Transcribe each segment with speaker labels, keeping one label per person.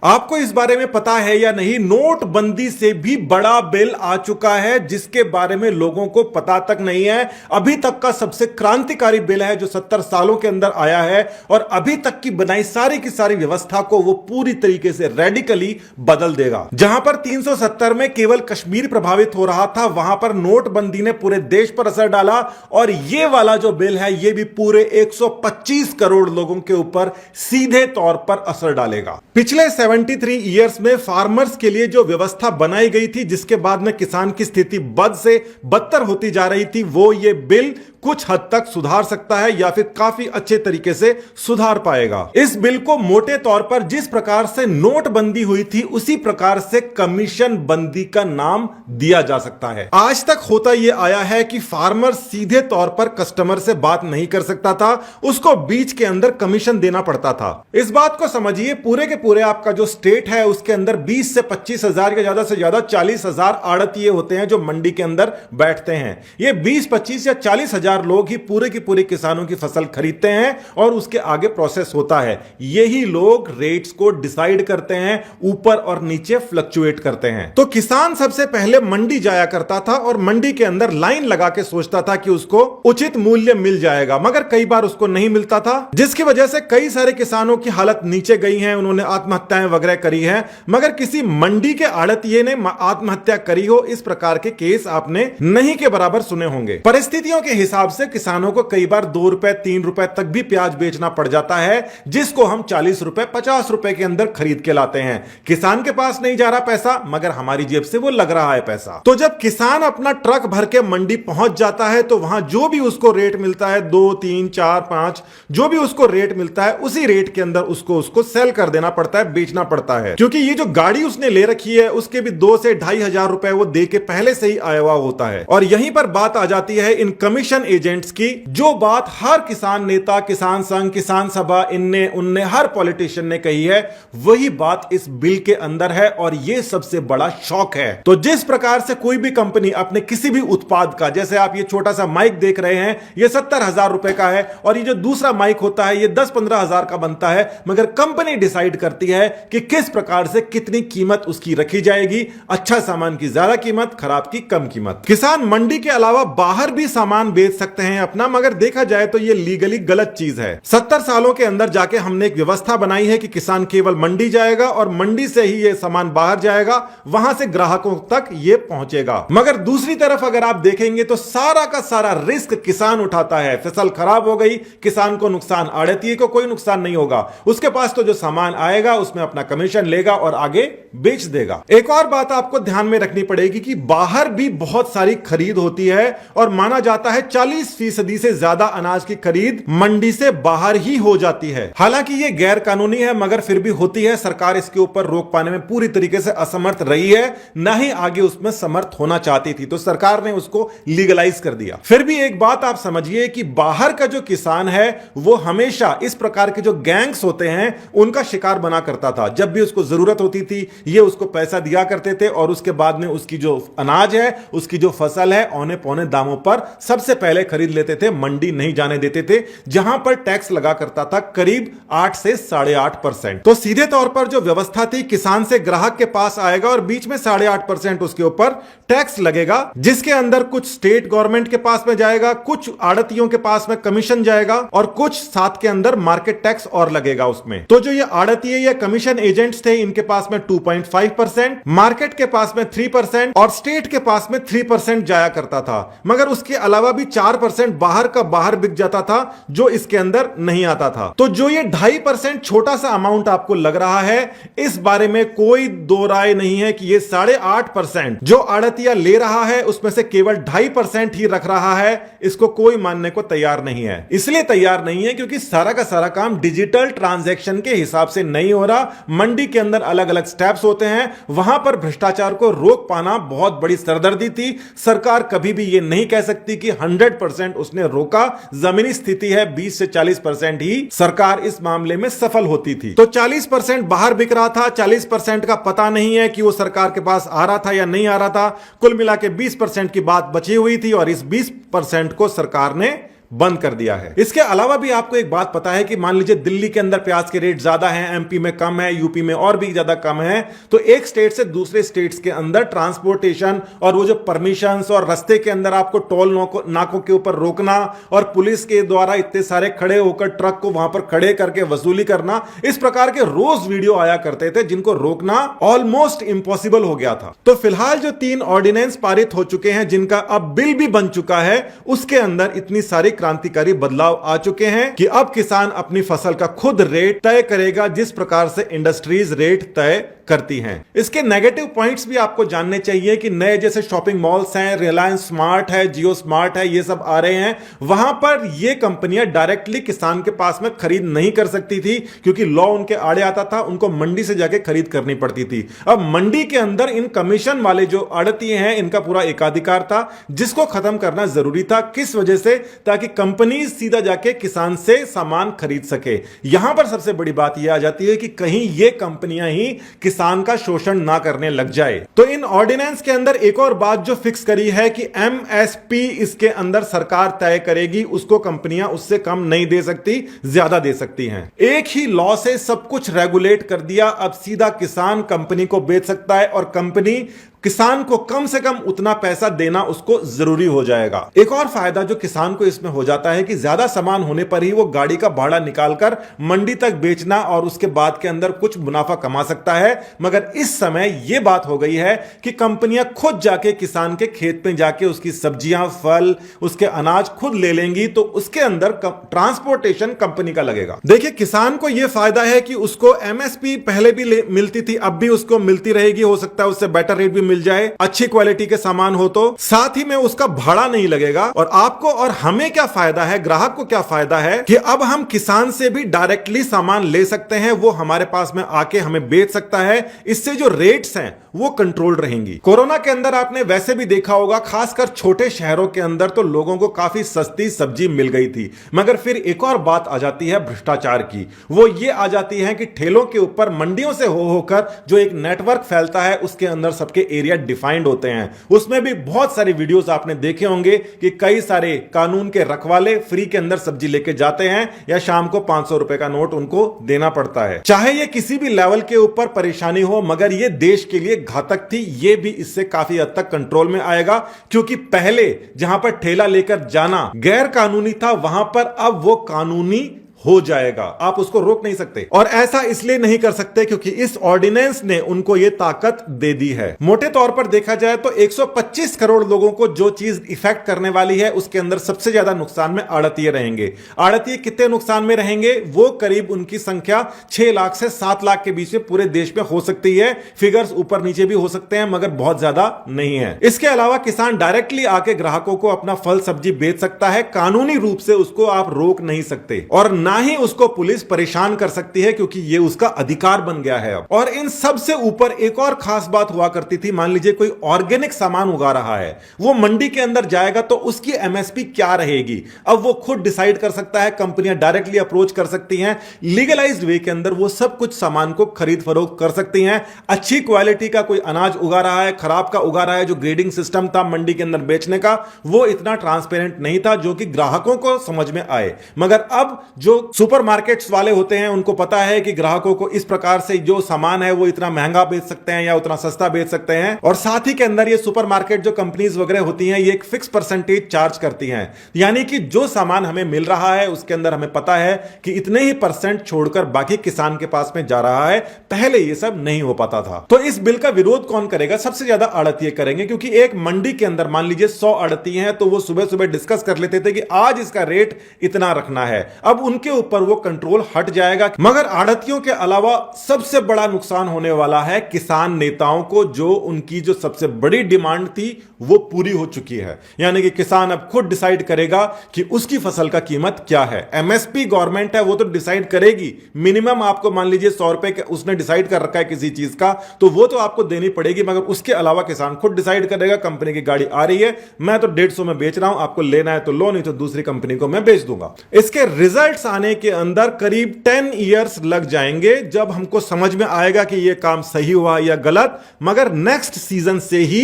Speaker 1: आपको इस बारे में पता है या नहीं, नोटबंदी से भी बड़ा बिल आ चुका है जिसके बारे में लोगों को पता तक नहीं है। अभी तक का सबसे क्रांतिकारी बिल है जो 70 सालों के अंदर आया है और अभी तक की बनाई सारी की सारी व्यवस्था को वो पूरी तरीके से रेडिकली बदल देगा। जहां पर 370 में केवल कश्मीर प्रभावित हो रहा था, वहां पर नोटबंदी ने पूरे देश पर असर डाला और ये वाला जो बिल है ये भी पूरे 125 करोड़ लोगों के ऊपर सीधे तौर पर असर डालेगा। पिछले 73 ईयर्स में फार्मर्स के लिए जो व्यवस्था बनाई गई थी, जिसके बाद में किसान की स्थिति बद से बदतर होती जा रही थी, वो ये बिल कुछ हद तक सुधार सकता है या फिर काफी अच्छे तरीके से सुधार पाएगा। इस बिल को मोटे तौर पर जिस प्रकार से नोटबंदी हुई थी उसी प्रकार से कमीशन बंदी का नाम दिया जा सकता है। आज तक होता यह आया है कि फार्मर सीधे तौर पर कस्टमर से बात नहीं कर सकता था, उसको बीच के अंदर कमीशन देना पड़ता था। इस बात को समझिए, पूरे के पूरे आपका जो स्टेट है उसके अंदर 20 से 25 हजार या ज्यादा से ज्यादा 40 हजार आड़तिये होते हैं जो मंडी के अंदर बैठते हैं। ये 20, 25 या 40 हजार लोग ही पूरे की पूरी किसानों की फसल खरीदते हैं और उसके आगे प्रोसेस होता है। यही लोग रेट्स को डिसाइड करते हैं, ऊपर और नीचे फ्लक्चुएट करते हैं। तो किसान सबसे पहले मंडी जाया करता था और मंडी के अंदर लाइन लगा के सोचता था कि उसको उचित मूल्य मिल जाएगा, मगर कई बार उसको नहीं मिलता था, जिसकी वजह से कई सारे किसानों की हालत नीचे गई है, उन्होंने आत्महत्याएं वगैरह करी है। मगर किसी मंडी के आड़तिये ने आत्महत्या करी हो, इस प्रकार के केस आपने नहीं के बराबर सुने होंगे। परिस्थितियों के हिसाब से किसानों को कई बार 2 रुपए 3 रुपए तक भी प्याज बेचना पड़ जाता है, जिसको हम 40 रुपए 50 रुपए के अंदर खरीद के लाते हैं। किसान के पास नहीं जा रहा पैसा, मगर हमारी जेब से वो लग रहा है पैसा। तो जब किसान अपना ट्रक भर के मंडी पहुंच जाता है तो वहां जो भी उसको रेट मिलता है, 2, 3, 4, 5, जो भी उसको रेट मिलता है उसी रेट के अंदर उसको सेल कर देना पड़ता है, बेचना पड़ता है। क्योंकि ये जो गाड़ी उसने ले रखी है उसके भी 2 से 2.5 हजार रुपए वो दे के पहले से ही आया हुआ होता है। और यहीं पर बात आ जाती है इन कमीशन एजेंट्स की, जो बात हर किसान नेता, किसान संघ, किसान सभा, इनने उनने हर पॉलिटिशियन ने कही है, वही बात इस बिल के अंदर है और यह सबसे बड़ा शौक है। तो जिस प्रकार से कोई भी कंपनी अपने किसी भी उत्पाद का, जैसे आप ये छोटा सा माइक देख रहे हैं, ये 70 हजार रुपए का है और ये जो दूसरा माइक होता है ये 10-15 हजार का बनता है, मगर कंपनी डिसाइड करती है कि किस प्रकार से कितनी कीमत उसकी रखी जाएगी। अच्छा सामान की ज्यादा कीमत, खराब की कम कीमत। किसान मंडी के अलावा बाहर भी सामान बेच सकते हैं अपना, मगर देखा जाए तो यह लीगली गलत चीज है। 70 सालों के अंदर जाके हमने एक व्यवस्था बनाई है कि किसान केवल मंडी जाएगा और मंडी से ही यह सामान बाहर जाएगा, वहां से ग्राहकों तक यह पहुंचेगा। मगर दूसरी तरफ अगर आप देखेंगे तो सारा का सारा रिस्क किसान उठाता है। फसल खराब हो गई, किसान को नुकसान, आड़तिये को कोई नुकसान नहीं होगा, उसके पास तो जो सामान आएगा उसमें अपना कमीशन लेगा और आगे बेच देगा। एक और बात आपको ध्यान में रखनी पड़ेगी कि बाहर भी बहुत सारी खरीद होती है और माना जाता है 40% से ज्यादा अनाज की खरीद मंडी से बाहर ही हो जाती है। हालांकि यह गैर कानूनी है, मगर फिर भी होती है। सरकार इसके ऊपर रोक पाने में पूरी तरीके से असमर्थ रही है, ना ही आगे उसमें समर्थ होना चाहती थी, तो सरकार ने उसको लीगलाइज कर दिया। फिर भी एक बात आप समझिए कि बाहर का जो किसान है वो हमेशा इस प्रकार के जो गैंग्स होते हैं उनका शिकार बना करता था। जब भी उसको जरूरत होती थी ये उसको पैसा दिया करते थे और उसके बाद में उसकी जो अनाज है, उसकी जो फसल है, औने पौने दामों पर सबसे पहले खरीद लेते थे, मंडी नहीं जाने देते थे, जहां पर टैक्स लगा करता था करीब 8 से 8.5%। तो सीधे तौर पर जो व्यवस्था थी, किसान से ग्राहक के पास आएगा और बीच में 8.5% उसके ऊपर टैक्स लगेगा, जिसके अंदर कुछ स्टेट गवर्नमेंट के पास में जाएगा, कुछ आड़तियों के पास में कमीशन जाएगा और कुछ साथ के अंदर मार्केट टैक्स और लगेगा उसमें। तो जो ये आड़तिये या कमीशन एजेंट्स थे, इनके पास में 2.5%, मार्केट के पास में 3% और स्टेट के पास में 3% जाया करता था। मगर उसके अलावा भी 4% बाहर का बाहर बिक जाता था, जो इसके अंदर नहीं आता था। तो जो ये 2.5% छोटा सा अमाउंट आपको लग रहा है, इस बारे में कोई दो राय नहीं है कि ये 8.5% जो आड़तिया ले रहा है उसमें से केवल 2.5% ही रख रहा है, इसको कोई मानने को तैयार नहीं है। इसलिए तैयार नहीं है क्योंकि सारा का सारा काम डिजिटल ट्रांजैक्शन के हिसाब से नहीं हो रहा। मंडी के अंदर अलग अलग स्टेप्स होते हैं, वहां पर भ्रष्टाचार को रोक पाना बहुत बड़ी सरदर्दी थी। सरकार कभी भी यह नहीं कह सकती कि 100% उसने रोका। जमीनी स्थिति है 20 से 40% ही सरकार इस मामले में सफल होती थी। तो 40% बाहर बिक रहा था, 40% का पता नहीं है कि वो सरकार के पास आ रहा था या नहीं आ रहा था। कुल मिला के 20% की बात बची हुई थी और इस 20% को सरकार ने बंद कर दिया है। इसके अलावा भी आपको एक बात पता है कि मान लीजिए दिल्ली के अंदर प्याज के रेट ज्यादा हैं, एमपी में कम है, यूपी में और भी ज्यादा कम है, तो एक स्टेट से दूसरे स्टेट्स के अंदर ट्रांसपोर्टेशन और वो जो परमिशंस और रास्ते के अंदर आपको टोल नाकों के ऊपर रोकना और पुलिस के द्वारा इतने सारे खड़े होकर ट्रक को वहां पर खड़े करके वसूली करना, इस प्रकार के रोज वीडियो आया करते थे जिनको रोकना ऑलमोस्ट इंपॉसिबल हो गया था। तो फिलहाल जो 3 ऑर्डिनेंस पारित हो चुके हैं जिनका अब बिल भी बन चुका है, उसके अंदर इतनी सारी क्रांतिकारी बदलाव आ चुके हैं कि अब किसान अपनी फसल का खुद रेट तय करेगा जिस प्रकार से इंडस्ट्रीज रेट तय करती हैं। इसके नेगेटिव पॉइंट्स भी आपको जानने चाहिए कि नए जैसे शॉपिंग मॉल्स हैं, रिलायंस स्मार्ट है, जियो स्मार्ट है, ये सब आ रहे हैं, वहां पर ये कंपनियां डायरेक्टली किसान के पास में खरीद नहीं कर सकती थी क्योंकि लॉ उनके आड़े आता था, उनको मंडी से जाके खरीद करनी पड़ती थी। अब मंडी के अंदर इन कमीशन वाले जो आड़ती हैं, इनका पूरा एकाधिकार था जिसको खत्म करना जरूरी था। किस वजह से? ताकि कंपनी सीधा जाके किसान से सामान खरीद सके। यहां पर सबसे बड़ी बात यह आ जाती है कि कहीं ये कंपनियां ही किसान का शोषण ना करने लग जाए। तो इन ऑर्डिनेंस के अंदर एक और बात जो फिक्स करी है कि एमएसपी इसके अंदर सरकार तय करेगी, उसको कंपनियां उससे कम नहीं दे सकती, ज्यादा दे सकती हैं। एक ही लॉ से सब कुछ रेगुलेट कर दिया। अब सीधा किसान कंपनी को बेच सकता है और कंपनी किसान को कम से कम उतना पैसा देना उसको जरूरी हो जाएगा। एक और फायदा जो किसान को इसमें हो जाता है कि ज्यादा सामान होने पर ही वो गाड़ी का भाड़ा निकालकर मंडी तक बेचना और उसके बाद के अंदर कुछ मुनाफा कमा सकता है। मगर इस समय यह बात हो गई है कि कंपनियां खुद जाके किसान के खेत में जाके उसकी सब्जियां, फल, उसके अनाज खुद ले लेंगी, तो उसके अंदर ट्रांसपोर्टेशन कंपनी का लगेगा। देखिए, किसान को यह फायदा है कि उसको एमएसपी पहले भी मिलती थी, अब भी उसको मिलती रहेगी। हो सकता है उससे बेटर रेट भी मिल जाए, अच्छी क्वालिटी के सामान हो तो। साथ ही में उसका भाड़ा नहीं लगेगा। और आपको और हमें क्या फायदा है, ग्राहक को क्या फायदा है कि अब हम किसान से भी डायरेक्टली सामान ले सकते हैं, वो हमारे पास में आके हमें बेच सकता है। इससे जो रेट्स हैं वो कंट्रोल रहेंगी। कोरोना के अंदर आपने वैसे भी देखा होगा, खासकर छोटे शहरों के अंदर तो लोगों को काफी सस्ती सब्जी मिल गई थी। मगर फिर एक और बात आ जाती है भ्रष्टाचार की। वो ये आ जाती है कि ठेलों के ऊपर मंडियों से होकर जो एक नेटवर्क फैलता है, उसके अंदर सबके एरिया डिफाइंड होते हैं। उसमें भी बहुत सारी वीडियोस आपने देखे होंगे कि कई सारे कानून के रखवाले फ्री के अंदर सब्जी लेके जाते हैं या शाम को 500 रुपए का नोट उनको देना पड़ता है। चाहे ये किसी भी लेवल के ऊपर परेशानी हो, मगर ये देश के लिए घातक थी। ये भी इससे काफी हद तक कंट्रोल में आएगा, क्योंकि पहले जहां पर ठेला लेकर जाना गैर कानूनी था, वहां पर अब वो कानूनी हो जाएगा। आप उसको रोक नहीं सकते। और ऐसा इसलिए नहीं कर सकते क्योंकि इस ऑर्डिनेंस ने उनको यह ताकत दे दी है। मोटे तौर पर देखा जाए तो 125 करोड़ लोगों को जो चीज इफेक्ट करने वाली है, उसके अंदर सबसे ज्यादा नुकसान में आड़तीय रहेंगे। आड़तीय कितने नुकसान में रहेंगे? वो करीब उनकी संख्या 6 लाख से 7 लाख के बीच में पूरे देश में हो सकती है। फिगर्स ऊपर नीचे भी हो सकते हैं, मगर बहुत ज्यादा नहीं है। इसके अलावा किसान डायरेक्टली आके ग्राहकों को अपना फल सब्जी बेच सकता है। कानूनी रूप से उसको आप रोक नहीं सकते और ना ही उसको पुलिस परेशान कर सकती है, क्योंकि ये उसका अधिकार बन गया है अब। और इन सब से ऊपर एक और खास बात हुआ करती थी। मान लीजिए कोई ऑर्गेनिक सामान उगा रहा है, वो मंडी के अंदर जाएगा तो उसकी एमएसपी क्या रहेगी, अब वो खुद डिसाइड कर सकता है। कंपनियां डायरेक्टली अप्रोच कर सकती हैं। लीगलाइज्ड वे के अंदर वो सब कुछ सामान को खरीद फरोख्त कर सकती हैं। अच्छी क्वालिटी का कोई अनाज उगा रहा है, खराब का उगा रहा है। जो ग्रेडिंग सिस्टम था मंडी के अंदर बेचने का, वो इतना ट्रांसपेरेंट नहीं था जो कि ग्राहकों को समझ में आए। मगर अब जो सुपरमार्केट्स वाले होते हैं, उनको पता है कि ग्राहकों को इस प्रकार से जो सामान है वो इतना महंगा बेच सकते हैं या उतना सस्ता बेच सकते हैं। और साथ ही के अंदर ये सुपरमार्केट जो कंपनीज वगैरह होती हैं, ये एक फिक्स परसेंटेज चार्ज करती हैं। यानी कि जो सामान हमें मिल रहा है उसके अंदर हमें पता है कि इतने ही परसेंट छोड़कर बाकी किसान के पास में जा रहा है। पहले ये सब नहीं हो पाता था। तो इस बिल का विरोध कौन करेगा? सबसे ज्यादा आड़तीय करेंगे, क्योंकि एक मंडी के अंदर मान लीजिए 100 आड़ती हैं, तो वो सुबह सुबह डिस्कस कर लेते थे कि आज इसका रेट इतना रखना है। अब उनके ऊपर वो कंट्रोल हट जाएगा। मगर आड़तियों के अलावा सबसे बड़ा नुकसान होने वाला है किसान नेताओं को, जो उनकी जो सबसे बड़ी डिमांड थी वो पूरी हो चुकी है। यानी कि किसान अब खुद डिसाइड करेगा कि उसकी फसल का कीमत क्या है। एमएसपी गवर्नमेंट है, वो तो डिसाइड करेगी। मिनिमम आपको मान लीजिए 100 रुपए उसने डिसाइड कर रखा है किसी चीज का, तो वो तो आपको देनी पड़ेगी। मगर उसके अलावा किसान खुद डिसाइड करेगा, कंपनी की गाड़ी आ रही है, मैं तो 150 में बेच रहा हूं, आपको लेना है तो लो, नहीं तो दूसरी कंपनी को मैं बेच दूंगा। इसके रिजल्ट्स लाने के अंदर करीब 10 इयर्स लग जाएंगे, जब हमको समझ में आएगा कि यह काम सही हुआ या गलत, मगर नेक्स्ट सीजन से ही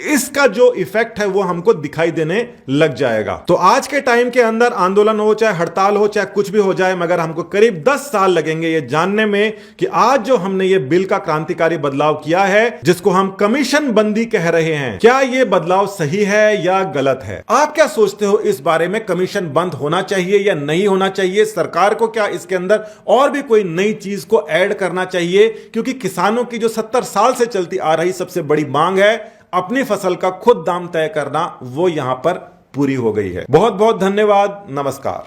Speaker 1: इसका जो इफेक्ट है वो हमको दिखाई देने लग जाएगा। तो आज के टाइम के अंदर आंदोलन हो, चाहे हड़ताल हो, चाहे कुछ भी हो जाए, मगर हमको करीब 10 साल लगेंगे ये जानने में कि आज जो हमने ये बिल का क्रांतिकारी बदलाव किया है, जिसको हम कमीशन बंदी कह रहे हैं, क्या ये बदलाव सही है या गलत है? आप क्या सोचते हो इस बारे में? कमीशन बंद होना चाहिए या नहीं होना चाहिए? सरकार को क्या इसके अंदर और भी कोई नई चीज को ऐड करना चाहिए? क्योंकि किसानों की जो 70 साल से चलती आ रही सबसे बड़ी मांग है अपनी फसल का खुद दाम तय करना, वो यहां पर पूरी हो गई है। बहुत बहुत धन्यवाद। नमस्कार।